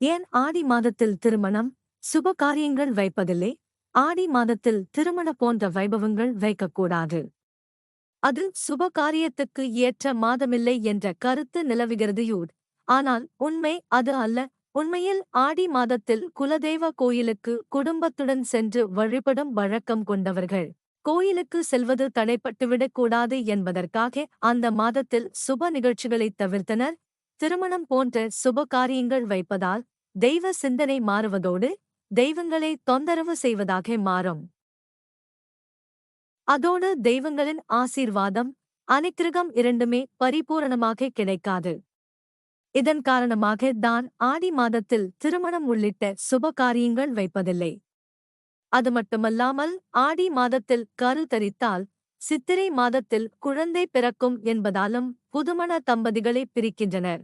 ஏன் ஆடி மாதத்தில் திருமணம், சுப காரியங்கள் வைப்பதில்லை? ஆடி மாதத்தில் திருமண போன்ற வைபவங்கள் வைக்கக்கூடாது. அது சுப காரியத்துக்கு ஏற்ற மாதமில்லை என்ற கருத்து நிலவுகிறது. ஆனால் உண்மை அது அல்ல. உண்மையில் ஆடி மாதத்தில் குலதெய்வ கோயிலுக்கு குடும்பத்துடன் சென்று வழிபடும் வழக்கம் கொண்டவர்கள். கோயிலுக்கு செல்வது தடைப்பட்டுவிடக் கூடாது என்பதற்காக அந்த மாதத்தில் சுப நிகழ்ச்சிகளைத் தவிர்த்தனர். திருமணம் போன்ற சுப காரியங்கள் வைப்பதால் தெய்வ சிந்தனை மாறுவதோடு தெய்வங்களை தொந்தரவு செய்வதாக மாறும். அதோடு தெய்வங்களின் ஆசீர்வாதம், அனுக்கிரகம் இரண்டுமே பரிபூரணமாக கிடைக்காது. இதன் காரணமாக தான் ஆடி மாதத்தில் திருமணம் உள்ளிட்ட சுப காரியங்கள் வைப்பதில்லை. அது மட்டுமல்லாமல் ஆடி மாதத்தில் கரு தரித்தால் சித்திரை மாதத்தில் குழந்தை பிறக்கும் என்பதாலும் புதுமண தம்பதிகளை பிரிக்கின்றனர்.